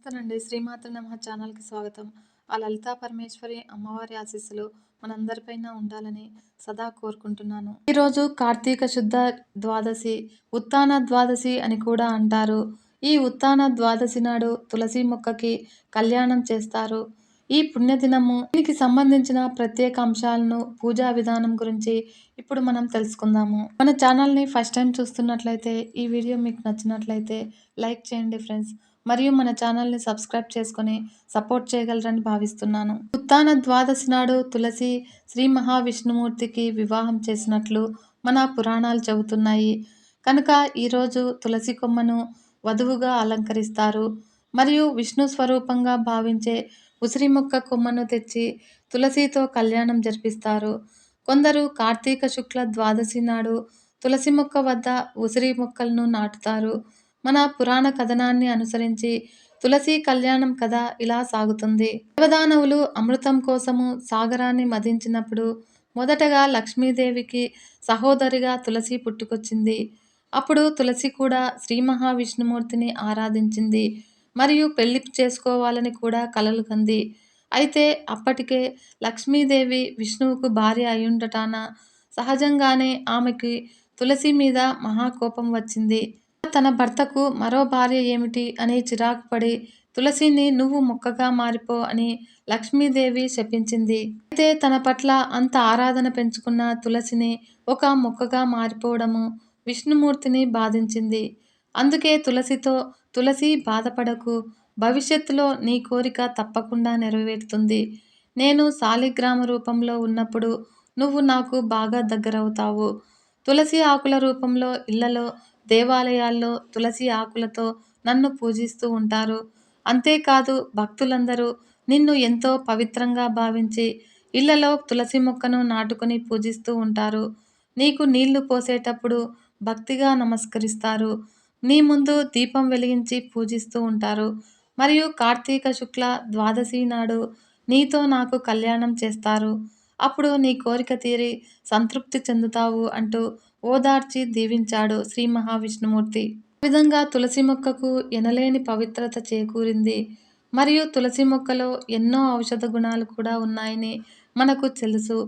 నమస్తేనండి. శ్రీమాత్ర నమః ఛానల్‌కి స్వాగతం. ఆ లలితా పరమేశ్వరి అమ్మవారి ఆశీస్సులు మనందరిపైన ఉండాలని సదా కోరుకుంటున్నాను. ఈరోజు కార్తీక శుద్ధ ద్వాదశి, ఉత్తాన ద్వాదశి అని కూడా అంటారు. ఈ ఉత్తాన ద్వాదశి నాడు తులసి మొక్కకి కళ్యాణం చేస్తారు. ఈ పుణ్యదినము దీనికి సంబంధించిన ప్రత్యేక అంశాలను, పూజా విధానం గురించి ఇప్పుడు మనం తెలుసుకుందాము. మన ఛానల్‌ని ఫస్ట్ టైం చూస్తున్నట్లయితే ఈ వీడియో మీకు నచ్చినట్లయితే లైక్ చేయండి ఫ్రెండ్స్. మరియు మన ఛానల్‌ని సబ్స్క్రైబ్ చేసుకొని సపోర్ట్ చేయగలరని భావిస్తున్నాను. ఉత్తాన ద్వాదశి నాడు తులసి శ్రీ మహావిష్ణుమూర్తికి వివాహం చేసినట్లు మన పురాణాలు చెబుతున్నాయి. కనుక ఈరోజు తులసి కొమ్మను వధువుగా అలంకరిస్తారు. మరియు విష్ణు స్వరూపంగా భావించే ఉసిరి మొక్క కొమ్మను తెచ్చి తులసితో కళ్యాణం జరిపిస్తారు. కొందరు కార్తీక శుక్ల ద్వాదశి నాడు తులసి మొక్క వద్ద ఉసిరి మొక్కలను నాటుతారు. మన పురాణ కథనాన్ని అనుసరించి తులసి కళ్యాణం కథ ఇలా సాగుతుంది. దేవదానవులు అమృతం కోసము సాగరాన్ని మదించినప్పుడు మొదటగా లక్ష్మీదేవికి సహోదరిగా తులసి పుట్టుకొచ్చింది. అప్పుడు తులసి కూడా శ్రీ మహావిష్ణుమూర్తిని ఆరాధించింది మరియు పెళ్లి చేసుకోవాలని కూడా కలలు కంది. అయితే అప్పటికే లక్ష్మీదేవి విష్ణువుకు భార్య అయ్యుండటాన సహజంగానే ఆమెకి తులసి మీద మహాకోపం వచ్చింది. తన భర్తకు మరో భార్య ఏమిటి అని చిరాకు పడి తులసిని నువ్వు మొక్కగా మారిపో అని లక్ష్మీదేవి శపించింది. అయితే తన పట్ల అంత ఆరాధన పెంచుకున్న తులసిని ఒక మొక్కగా మారిపోవడము విష్ణుమూర్తిని బాధించింది. అందుకే తులసితో తులసి బాధపడకు, భవిష్యత్తులో నీ కోరిక తప్పకుండా నెరవేరుతుంది. నేను శాలిగ్రామ రూపంలో ఉన్నప్పుడు నువ్వు నాకు బాగా దగ్గరవుతావు. తులసి ఆకుల రూపంలో ఇళ్లలో, దేవాలయాల్లో తులసి ఆకులతో నన్ను పూజిస్తూ ఉంటారు. అంతేకాదు భక్తులందరూ నిన్ను ఎంతో పవిత్రంగా భావించి ఇళ్లలో తులసి మొక్కను నాటుకొని పూజిస్తూ ఉంటారు. నీకు నీళ్లు పోసేటప్పుడు భక్తిగా నమస్కరిస్తారు. నీ ముందు దీపం వెలిగించి పూజిస్తూ ఉంటారు. మరియు కార్తీక శుక్ల ద్వాదశి నాడు నీతో నాకు కళ్యాణం చేస్తారు. అప్పుడు నీ కోరిక తీరి సంతృప్తి చెందుతావు అంటూ ఓదార్చి దీవించాడు శ్రీ మహావిష్ణుమూర్తి. ఈ విధంగా తులసి మొక్కకు ఎనలేని పవిత్రత చేకూరింది. మరియు తులసి మొక్కలో ఎన్నో ఔషధ గుణాలు కూడా ఉన్నాయని మనకు తెలుసు.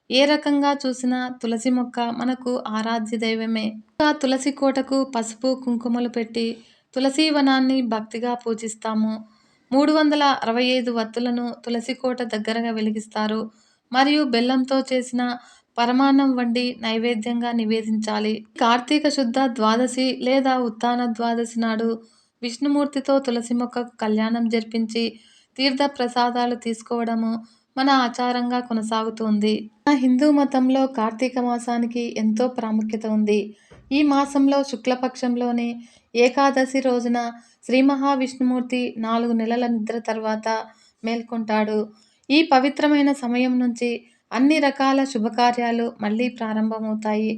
ఏ రకంగా చూసినా తులసి మొక్క మనకు ఆరాధ్య దైవమే. ఇంకా తులసి కోటకు పసుపు కుంకుమలు పెట్టి తులసి వనాన్ని భక్తిగా పూజిస్తాము. 365 వత్తులను తులసి కోట దగ్గరగా వెలిగిస్తారు. మరియు బెల్లంతో చేసిన పరమాన్నం వండి నైవేద్యంగా నివేదించాలి. కార్తీక శుద్ధ ద్వాదశి లేదా ఉత్తాన ద్వాదశి నాడు విష్ణుమూర్తితో తులసి మొక్కకు కళ్యాణం జరిపించి తీర్థ ప్రసాదాలు తీసుకోవడము మన ఆచారంగా కొనసాగుతుంది. మన హిందూ మతంలో కార్తీక మాసానికి ఎంతో ప్రాముఖ్యత ఉంది. ఈ మాసంలో శుక్లపక్షంలోని ఏకాదశి రోజున శ్రీ మహావిష్ణుమూర్తి 4 నెలల నిద్ర తర్వాత మేల్కొంటాడు. ఈ పవిత్రమైన సమయం నుంచి అన్ని రకాల శుభకార్యాలు మళ్ళీ ప్రారంభమవుతాయి.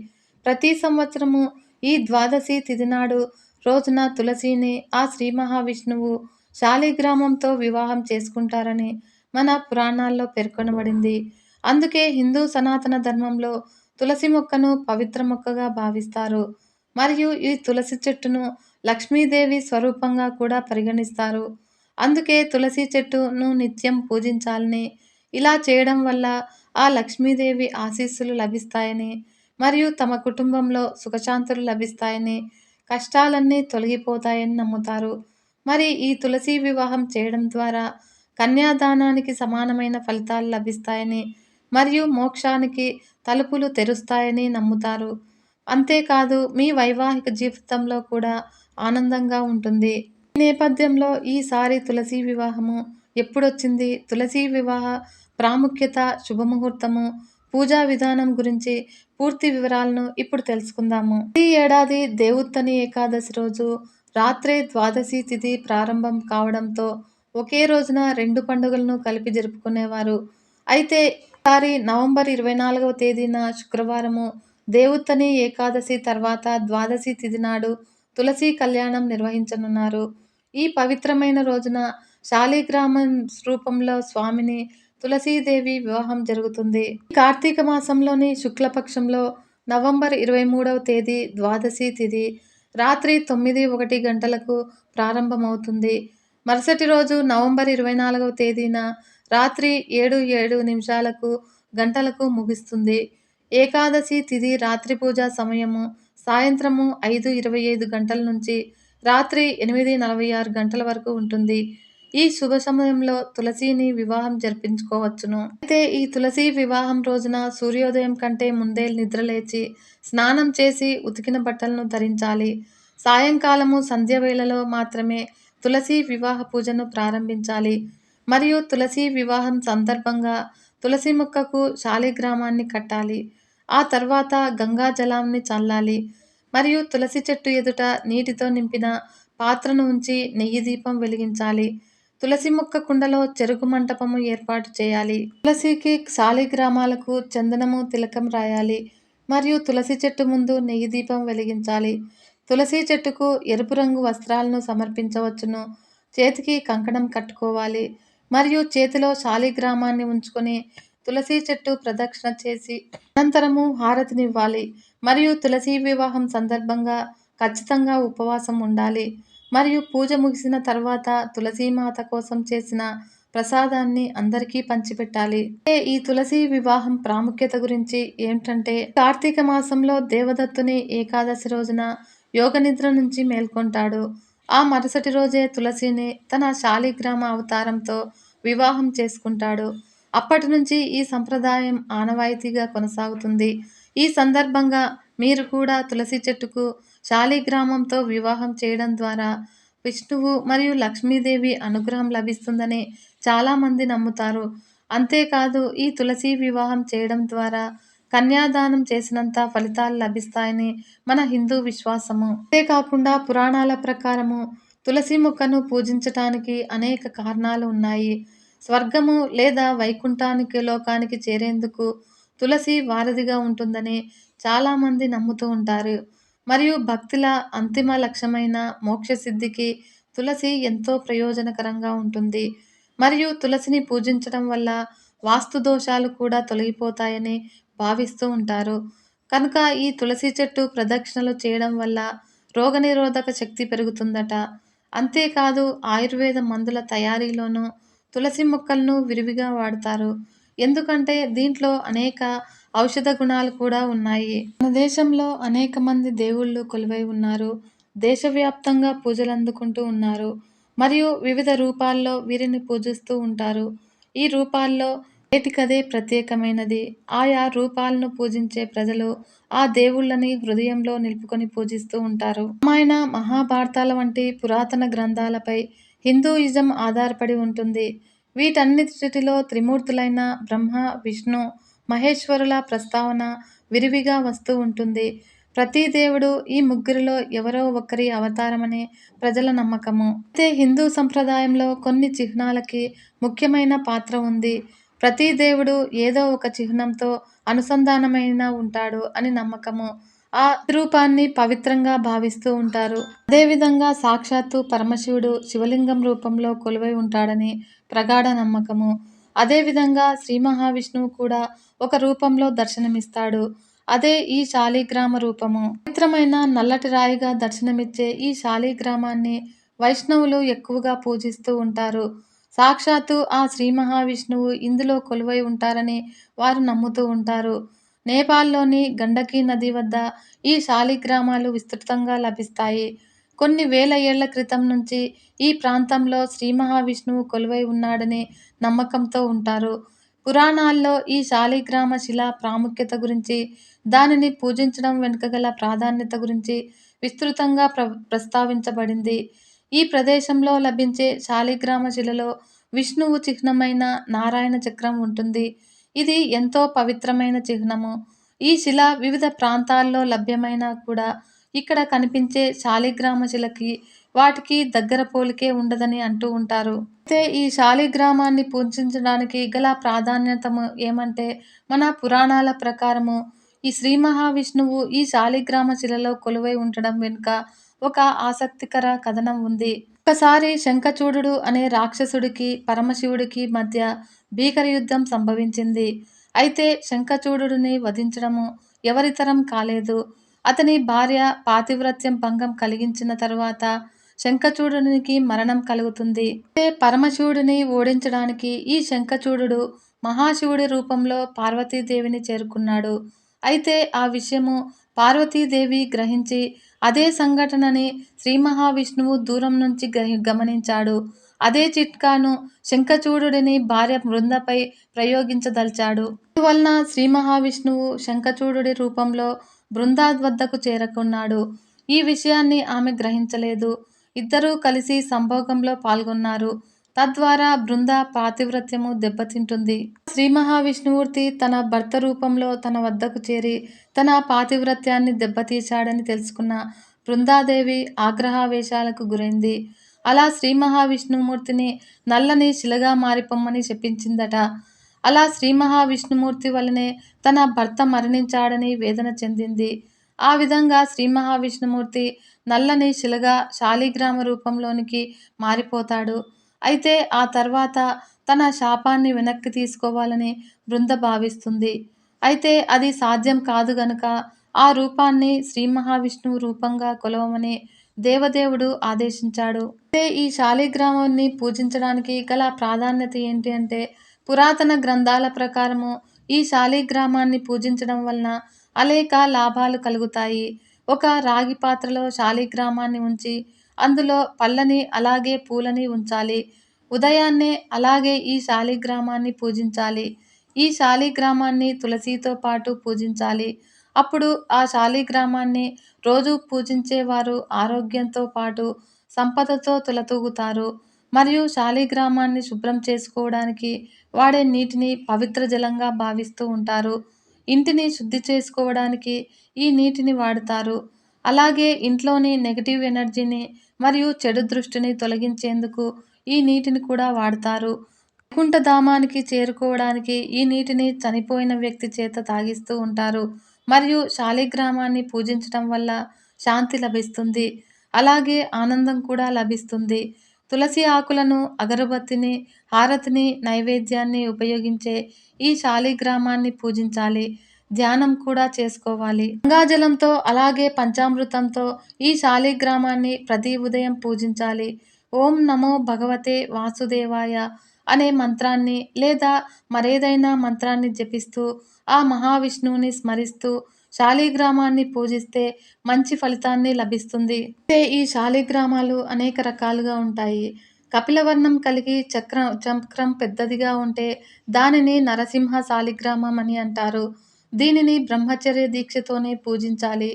ప్రతి సంవత్సరము ఈ ద్వాదశి తిథి నాడు రోజున తులసిని ఆ శ్రీ మహావిష్ణువు శాలిగ్రామంతో వివాహం చేసుకుంటారని మన పురాణాల్లో పేర్కొనబడింది. అందుకే హిందూ సనాతన ధర్మంలో తులసి మొక్కను పవిత్ర మొక్కగా భావిస్తారు. మరియు ఈ తులసి చెట్టును లక్ష్మీదేవి స్వరూపంగా కూడా పరిగణిస్తారు. అందుకే తులసి చెట్టును నిత్యం పూజించాలని, ఇలా చేయడం వల్ల ఆ లక్ష్మీదేవి ఆశీస్సులు లభిస్తాయని మరియు తమ కుటుంబంలో సుఖశాంతులు లభిస్తాయని, కష్టాలన్నీ తొలగిపోతాయని నమ్ముతారు. మరి ఈ తులసి వివాహం చేయడం ద్వారా కన్యాదానానికి సమానమైన ఫలితాలు లభిస్తాయని మరియు మోక్షానికి తలుపులు తెరుస్తాయని నమ్ముతారు. అంతేకాదు మీ వైవాహిక జీవితంలో కూడా ఆనందంగా ఉంటుంది. ఈ నేపథ్యంలో ఈసారి తులసి వివాహము ఎప్పుడొచ్చింది, తులసి వివాహ ప్రాముఖ్యత, శుభముహూర్తము, పూజా విధానం గురించి పూర్తి వివరాలను ఇప్పుడు తెలుసుకుందాము. ఈ ఏడాది దేవుత్తని ఏకాదశి రోజు రాత్రే ద్వాదశి తిథి ప్రారంభం కావడంతో ఒకే రోజున 2 పండుగలను కలిపి జరుపుకునేవారు. అయితే ఈసారి నవంబర్ 24వ తేదీన శుక్రవారము దేవుత్తని ఏకాదశి తర్వాత ద్వాదశి తిథి నాడు తులసి కళ్యాణం నిర్వహించనున్నారు. ఈ పవిత్రమైన రోజున శాలిగ్రామం రూపంలో స్వామిని తులసీదేవి వివాహం జరుగుతుంది. కార్తీక మాసంలోని శుక్లపక్షంలో నవంబర్ 23వ తేదీ ద్వాదశి తిథి రాత్రి 9:01 గంటలకు ప్రారంభమవుతుంది. మరుసటి రోజు నవంబర్ 24వ తేదీన రాత్రి 7:07 గంటలకు ముగుస్తుంది. ఏకాదశి తిథి రాత్రి పూజ సమయము సాయంత్రము 5:25 గంటల నుంచి రాత్రి 8:46 గంటల వరకు ఉంటుంది. ఈ శుభ సమయంలో తులసిని వివాహం జరిపించుకోవచ్చును. అయితే ఈ తులసి వివాహం రోజున సూర్యోదయం కంటే ముందే నిద్రలేచి స్నానం చేసి ఉతికిన బట్టలను ధరించాలి. సాయంకాలము సంధ్య వేళలో మాత్రమే తులసి వివాహ పూజను ప్రారంభించాలి. మరియు తులసి వివాహం సందర్భంగా తులసి మొక్కకు శాలిగ్రామాన్ని కట్టాలి. ఆ తర్వాత గంగా జలాన్ని చల్లాలి. మరియు తులసి చెట్టు ఎదుట నీటితో నింపిన పాత్రను ఉంచి నెయ్యి దీపం వెలిగించాలి. తులసి మొక్క కుండలో చెరుకు మంటపము ఏర్పాటు చేయాలి. తులసికి శాలిగ్రామాలకు చందనము తిలకం రాయాలి. మరియు తులసి చెట్టు ముందు నెయ్యి దీపం వెలిగించాలి. తులసి చెట్టుకు ఎరుపు రంగు వస్త్రాలను సమర్పించవచ్చును. చేతికి కంకణం కట్టుకోవాలి. మరియు చేతిలో శాలిగ్రామాన్ని ఉంచుకొని తులసి చెట్టు ప్రదక్షిణ చేసి అనంతరము హారతినివ్వాలి. మరియు తులసి వివాహం సందర్భంగా ఖచ్చితంగా ఉపవాసం ఉండాలి. మరియు పూజ ముగిసిన తర్వాత తులసీమాత కోసం చేసిన ప్రసాదాన్ని అందరికీ పంచిపెట్టాలి. ఈ తులసి వివాహం ప్రాముఖ్యత గురించి ఏమిటంటే, కార్తీక మాసంలో దేవదత్తుని ఏకాదశి రోజున యోగ నిద్ర నుంచి మేల్కొంటాడు. ఆ మరుసటి రోజే తులసిని తన శాలిగ్రామ అవతారంతో వివాహం చేసుకుంటాడు. అప్పటి నుంచి ఈ సంప్రదాయం ఆనవాయితీగా కొనసాగుతుంది. ఈ సందర్భంగా మీరు కూడా తులసి చెట్టుకు శాలిగ్రామంతో వివాహం చేయడం ద్వారా విష్ణువు మరియు లక్ష్మీదేవి అనుగ్రహం లభిస్తుందని చాలామంది నమ్ముతారు. అంతేకాదు ఈ తులసి వివాహం చేయడం ద్వారా కన్యాదానం చేసినంత ఫలితాలు లభిస్తాయని మన హిందూ విశ్వాసము. అంతేకాకుండా పురాణాల ప్రకారము తులసి మొక్కను పూజించటానికి అనేక కారణాలు ఉన్నాయి. స్వర్గము లేదా వైకుంఠానికి లోకానికి చేరేందుకు తులసి వారధిగా ఉంటుందని చాలామంది నమ్ముతూ ఉంటారు. మరియు భక్తుల అంతిమ లక్ష్యమైన మోక్షసిద్ధికి తులసి ఎంతో ప్రయోజనకరంగా ఉంటుంది. మరియు తులసిని పూజించడం వల్ల వాస్తు దోషాలు కూడా తొలగిపోతాయని భావిస్తూ ఉంటారు. కనుక ఈ తులసి చెట్టు ప్రదక్షిణలు చేయడం వల్ల రోగనిరోధక శక్తి పెరుగుతుందట. అంతేకాదు ఆయుర్వేద మందుల తయారీలోనూ తులసి మొక్కలను విరివిగా వాడతారు. ఎందుకంటే దీంట్లో అనేక ఔషధ గుణాలు కూడా ఉన్నాయి. మన దేశంలో అనేక మంది దేవుళ్ళు కొలువై ఉన్నారు. దేశవ్యాప్తంగా పూజలు అందుకుంటూ ఉన్నారు. మరియు వివిధ రూపాల్లో వీరిని పూజిస్తూ ఉంటారు. ఈ రూపాల్లో వేటికదే ప్రత్యేకమైనది. ఆయా రూపాలను పూజించే ప్రజలు ఆ దేవుళ్ళని హృదయంలో నిలుపుకొని పూజిస్తూ ఉంటారు. రామాయణ, మహాభారతాల వంటి పురాతన గ్రంథాలపై హిందూయిజం ఆధారపడి ఉంటుంది. వీటన్నిటిలో త్రిమూర్తులైన బ్రహ్మ, విష్ణు, మహేశ్వరుల ప్రస్తావన విరివిగా వస్తూ ఉంటుంది. ప్రతి దేవుడు ఈ ముగ్గురిలో ఎవరో ఒకరి అవతారమని ప్రజల నమ్మకము. అయితే హిందూ సంప్రదాయంలో కొన్ని చిహ్నాలకి ముఖ్యమైన పాత్ర ఉంది. ప్రతి దేవుడు ఏదో ఒక చిహ్నంతో అనుసంధానమైన ఉంటాడు అని నమ్మకము. ఆ రూపాన్ని పవిత్రంగా భావిస్తూ ఉంటారు. అదేవిధంగా సాక్షాత్తు పరమశివుడు శివలింగం రూపంలో కొలువై ఉంటాడని ప్రగాఢ నమ్మకము. అదేవిధంగా శ్రీ మహావిష్ణువు కూడా ఒక రూపంలో దర్శనమిస్తాడు. అదే ఈ శాలిగ్రామ రూపము. పవిత్రమైన నల్లటి రాయిగా దర్శనమిచ్చే ఈ శాలిగ్రామాన్ని వైష్ణవులు ఎక్కువగా పూజిస్తూ ఉంటారు. సాక్షాత్తు ఆ శ్రీ మహావిష్ణువు ఇందులో కొలువై ఉంటారని వారు నమ్ముతూ ఉంటారు. నేపాల్లోని గండకీ నది వద్ద ఈ శాలిగ్రామాలు విస్తృతంగా లభిస్తాయి. కొన్ని వేల ఏళ్ల క్రితం నుంచి ఈ ప్రాంతంలో శ్రీ మహావిష్ణువు కొలువై ఉన్నాడని నమ్మకంతో ఉంటారు. పురాణాల్లో ఈ శాలిగ్రామ శిల ప్రాముఖ్యత గురించి, దానిని పూజించడం వెనుక గల ప్రాధాన్యత గురించి విస్తృతంగా ప్రస్తావించబడింది. ఈ ప్రదేశంలో లభించే శాలిగ్రామ శిలలో విష్ణువు చిహ్నమైన నారాయణ చక్రం ఉంటుంది. ఇది ఎంతో పవిత్రమైన చిహ్నము. ఈ శిల వివిధ ప్రాంతాల్లో లభ్యమైనా కూడా ఇక్కడ కనిపించే శాలిగ్రామ శిలకి వాటికి దగ్గర పోలికే ఉండదని అంటూ ఉంటారు. అయితే ఈ శాలిగ్రామాన్ని పూజించడానికి గల ప్రాధాన్యతము ఏమంటే, మన పురాణాల ప్రకారము ఈ శ్రీ మహావిష్ణువు ఈ శాలిగ్రామ శిలలో కొలువై ఉండడం వెనుక ఒక ఆసక్తికర కథనం ఉంది. ఒకసారి శంఖచూడుడు అనే రాక్షసుడికి పరమశివుడికి మధ్య భీకర యుద్ధం సంభవించింది. అయితే శంఖచూడుడిని వధించడము ఎవరితరం కాలేదు. అతని భార్య పాతివ్రత్యం భంగం కలిగించిన తరువాత శంఖచూడునికి మరణం కలుగుతుంది. అయితే పరమశివుడిని ఓడించడానికి ఈ శంఖచూడుడు మహాశివుడి రూపంలో పార్వతీదేవిని చేరుకున్నాడు. అయితే ఆ విషయము పార్వతీదేవి గ్రహించి అదే సంఘటనని శ్రీ మహావిష్ణువు దూరం నుంచి గమనించాడు. అదే చిట్కాను శంఖచూడుడిని భార్య బృందపై ప్రయోగించదలిచాడు. అందువలన శ్రీ మహావిష్ణువు శంఖచూడుడి రూపంలో బృందా వద్దకు చేరుకున్నాడు. ఈ విషయాన్ని ఆమె గ్రహించలేదు. ఇద్దరూ కలిసి సంభోగంలో పాల్గొన్నారు. తద్వారా బృంద పాతివ్రత్యము దెబ్బతింటుంది. శ్రీ మహావిష్ణుమూర్తి తన భర్త రూపంలో తన వద్దకు చేరి తన పాతివ్రత్యాన్ని దెబ్బతీశాడని తెలుసుకున్న బృందాదేవి ఆగ్రహావేశాలకు గురైంది. అలా శ్రీ మహావిష్ణుమూర్తిని నల్లని శిలగా మారిపోమ్మని శపించిందట. అలా శ్రీ మహావిష్ణుమూర్తి వల్లనే తన భర్త మరణించాడని వేదన చెందింది. ఆ విధంగా శ్రీ మహావిష్ణుమూర్తి నల్లని శిలగా శాలిగ్రామ రూపంలోనికి మారిపోతాడు. అయితే ఆ తర్వాత తన శాపాన్ని వెనక్కి తీసుకోవాలని బృంద భావిస్తుంది. అయితే అది సాధ్యం కాదు గనుక ఆ రూపాన్ని శ్రీ మహావిష్ణువు రూపంగా కొలవమని దేవదేవుడు ఆదేశించాడు. అయితే ఈ శాలిగ్రామాన్ని పూజించడానికి గల ప్రాధాన్యత ఏంటి అంటే, పురాతన గ్రంథాల ప్రకారము ఈ శాలిగ్రామాన్ని పూజించడం వలన అనేక లాభాలు కలుగుతాయి. ఒక రాగి పాత్రలో శాలిగ్రామాన్ని ఉంచి అందులో పళ్ళని అలాగే పూలని ఉంచాలి. ఉదయాన్నే అలాగే ఈ శాలిగ్రామాన్ని పూజించాలి. ఈ శాలిగ్రామాన్ని తులసితో పాటు పూజించాలి. అప్పుడు ఆ శాలిగ్రామాన్ని రోజు పూజించేవారు ఆరోగ్యంతో పాటు సంపదతో తులతూగుతారు. మరియు శాలిగ్రామాన్ని శుభ్రం చేసుకోవడానికి వాడే నీటిని పవిత్ర జలంగా భావిస్తూ ఉంటారు. ఇంటిని శుద్ధి చేసుకోవడానికి ఈ నీటిని వాడుతారు. అలాగే ఇంట్లోని నెగటివ్ ఎనర్జీని మరియు చెడు దృష్టిని తొలగించేందుకు ఈ నీటిని కూడా వాడతారు. వైకుంఠధామానికి చేరుకోవడానికి ఈ నీటిని చనిపోయిన వ్యక్తి చేత తాగిస్తూ ఉంటారు. మరియు శాలిగ్రామాన్ని పూజించటం వల్ల శాంతి లభిస్తుంది. అలాగే ఆనందం కూడా లభిస్తుంది. తులసి ఆకులను, అగరబత్తిని, హారతిని, నైవేద్యాన్ని ఉపయోగించే ఈ శాలిగ్రామాన్ని పూజించాలి. ధ్యానం కూడా చేసుకోవాలి. గంగాజలంతో అలాగే పంచామృతంతో ఈ శాలిగ్రామాన్ని ప్రతి ఉదయం పూజించాలి. ఓం నమో భగవతే వాసుదేవాయ అనే మంత్రాన్ని లేదా మరేదైనా మంత్రాన్ని జపిస్తూ ఆ మహావిష్ణువుని స్మరిస్తూ శాలిగ్రామాన్ని పూజిస్తే మంచి ఫలితాన్ని లభిస్తుంది. అయితే ఈ శాలిగ్రామాలు అనేక రకాలుగా ఉంటాయి. కపిలవర్ణం కలిగి చక్రం పెద్దదిగా ఉంటే దానిని నరసింహ శాలిగ్రామం అని అంటారు. దీనిని బ్రహ్మచర్య దీక్షతోనే పూజించాలి.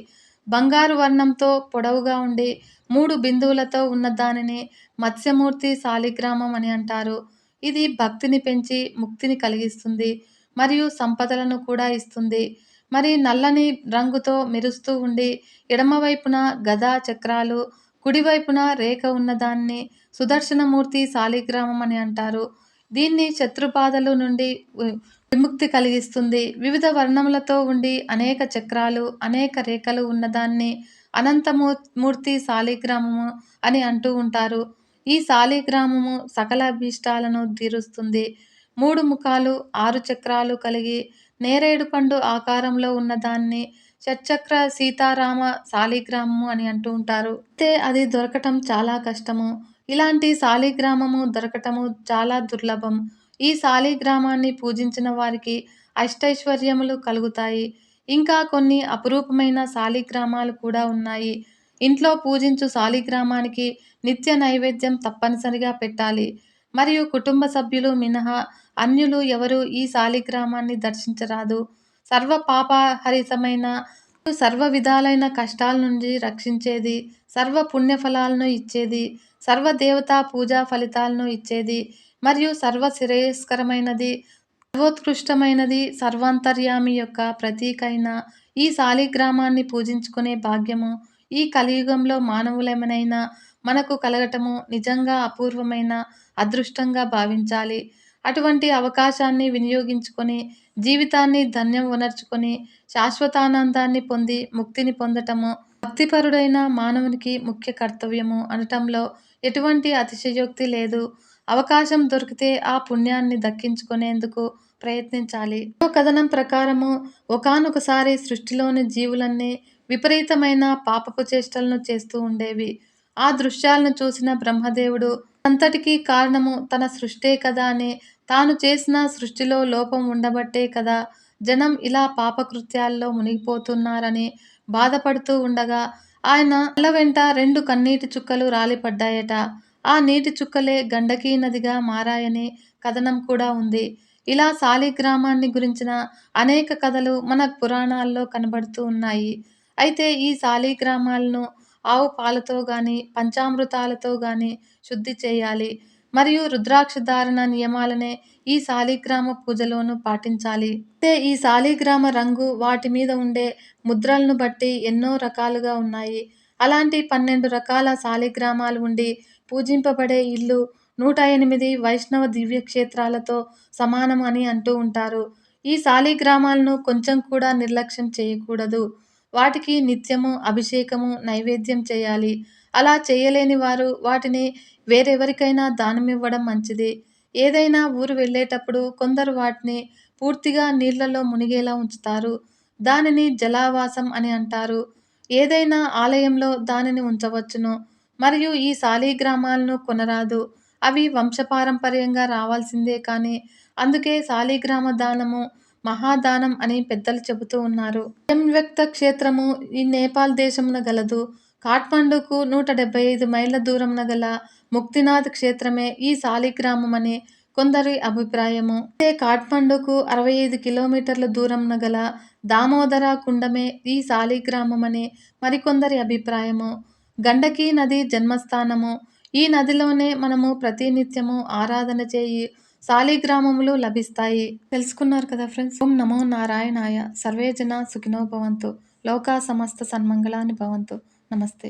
బంగారు వర్ణంతో పొడవుగా ఉండి 3 బిందువులతో ఉన్న దానిని మత్స్యమూర్తి శాలిగ్రామం అని అంటారు. ఇది భక్తిని పెంచి ముక్తిని కలిగిస్తుంది మరియు సంపదలను కూడా ఇస్తుంది. మరి నల్లని రంగుతో మెరుస్తూ ఉండి ఎడమవైపున గద, చక్రాలు, కుడివైపున రేఖ ఉన్నదాన్ని సుదర్శనమూర్తి శాలిగ్రామం అని అంటారు. దీన్ని శత్రుబాధల నుండి విముక్తి కలిగిస్తుంది. వివిధ వర్ణములతో ఉండి అనేక చక్రాలు, అనేక రేఖలు ఉన్నదాన్ని అనంతమూర్తి శాలిగ్రామము అని అంటూ ఉంటారు. ఈ శాలిగ్రామము సకల అభీష్టాలను తీరుస్తుంది. 3 ముఖాలు, 6 చక్రాలు కలిగి నేరేడు పండు ఆకారంలో ఉన్నదాన్ని షట్చక్ర సీతారామ శాలిగ్రామము అని అంటూ ఉంటారు. అయితే అది దొరకటం చాలా కష్టము. ఇలాంటి శాలిగ్రామము దొరకటము చాలా దుర్లభం. ఈ శాలిగ్రామాన్ని పూజించిన వారికి అష్టైశ్వర్యములు కలుగుతాయి. ఇంకా కొన్ని అపురూపమైన శాలిగ్రామాలు కూడా ఉన్నాయి. ఇంట్లో పూజించు శాలిగ్రామానికి నిత్య నైవేద్యం తప్పనిసరిగా పెట్టాలి. మరియు కుటుంబ సభ్యులు మినహా అన్యులు ఎవరూ ఈ శాలిగ్రామాన్ని దర్శించరాదు. సర్వ పాపహరితమైన, సర్వ విధాలైన కష్టాల నుండి రక్షించేది, సర్వ పుణ్యఫలాలను ఇచ్చేది, సర్వ దేవతా పూజా ఫలితాలను ఇచ్చేది మరియు సర్వ శ్రేయస్కరమైనది, సర్వోత్కృష్టమైనది, సర్వాంతర్యామి యొక్క ప్రతీకైన ఈ శాలిగ్రామాన్ని పూజించుకునే భాగ్యము ఈ కలియుగంలో మానవులమైనా మనకు కలగటము నిజంగా అపూర్వమైన అదృష్టంగా భావించాలి. అటువంటి అవకాశాన్ని వినియోగించుకొని జీవితాన్ని ధన్యం ఉనర్చుకొని శాశ్వతానందాన్ని పొంది ముక్తిని పొందటము భక్తిపరుడైన మానవునికి ముఖ్య కర్తవ్యము అనటంలో ఎటువంటి అతిశయోక్తి లేదు. అవకాశం దొరికితే ఆ పుణ్యాన్ని దక్కించుకునేందుకు ప్రయత్నించాలి. మరో కథనం ప్రకారము ఒకానొకసారి సృష్టిలోని జీవులన్నీ విపరీతమైన పాపపు చేష్టలను చేస్తూ ఉండేవి. ఆ దృశ్యాలను చూసిన బ్రహ్మదేవుడు అంతటికీ కారణము తన సృష్టే కదా అని, తాను చేసిన సృష్టిలో లోపం ఉండబట్టే కదా జనం ఇలా పాపకృత్యాల్లో మునిగిపోతున్నారని బాధపడుతూ ఉండగా, ఆయన కళ్ళ వెంట 2 కన్నీటి చుక్కలు రాలిపడ్డాయట. ఆ నీటి చుక్కలే గండకీ నదిగా మారాయని కథనం కూడా ఉంది. ఇలా శాలిగ్రామాన్ని గురించిన అనేక కథలు మన పురాణాల్లో కనబడుతూ ఉన్నాయి. అయితే ఈ శాలిగ్రామాలను ఆవు పాలతో గాని, పంచామృతాలతో గాని శుద్ధి చేయాలి. మరియు రుద్రాక్ష ధారణ నియమాలనే ఈ శాలిగ్రామ పూజలోనూ పాటించాలి. అయితే ఈ శాలిగ్రామ రంగు, వాటి మీద ఉండే ముద్రలను బట్టి ఎన్నో రకాలుగా ఉన్నాయి. అలాంటి 12 రకాల శాలిగ్రామాలు ఉండి పూజింపబడే ఇల్లు 108 వైష్ణవ దివ్యక్షేత్రాలతో సమానం అని అంటూ ఉంటారు. ఈ శాలిగ్రామాలను కొంచెం కూడా నిర్లక్ష్యం చేయకూడదు. వాటికి నిత్యము అభిషేకము, నైవేద్యం చేయాలి. అలా చేయలేని వారు వాటిని వేరెవరికైనా దానమివ్వడం మంచిది. ఏదైనా ఊరు వెళ్ళేటప్పుడు కొందరు వాటిని పూర్తిగా నీళ్లలో మునిగేలా ఉంచుతారు. దానిని జలావాసం అని అంటారు. ఏదైనా ఆలయంలో దానిని ఉంచవచ్చును. మరియు ఈ శాలిగ్రామాలను కొనరాదు. అవి వంశపారంపర్యంగా రావాల్సిందే కానీ, అందుకే శాలిగ్రామ దానము మహాదానం అని పెద్దలు చెబుతూ ఉన్నారు. స్వయంవ్యక్త క్షేత్రము ఈ నేపాల్ దేశమున గలదు. కాఠ్మండూకు 175 మైళ్ళ దూరమున గల ముక్తినాథ్ క్షేత్రమే ఈ శాలిగ్రామమని కొందరి అభిప్రాయము. అయితే కాఠ్మండూకు 65 కిలోమీటర్ల దూరమున గల దామోదర కుండమే ఈ శాలిగ్రామమని మరికొందరి అభిప్రాయము. గండకీ నది జన్మస్థానము. ఈ నదిలోనే మనము ప్రతినిత్యము ఆరాధన చేయి శాలిగ్రామములు లభిస్తాయి. తెలుసుకున్నారు కదా ఫ్రెండ్స్. ఓం నమో నారాయణాయ. సర్వే జన సుఖినో భవంతు. లోకా సమస్త సన్మంగళాని భవంతు. నమస్తే.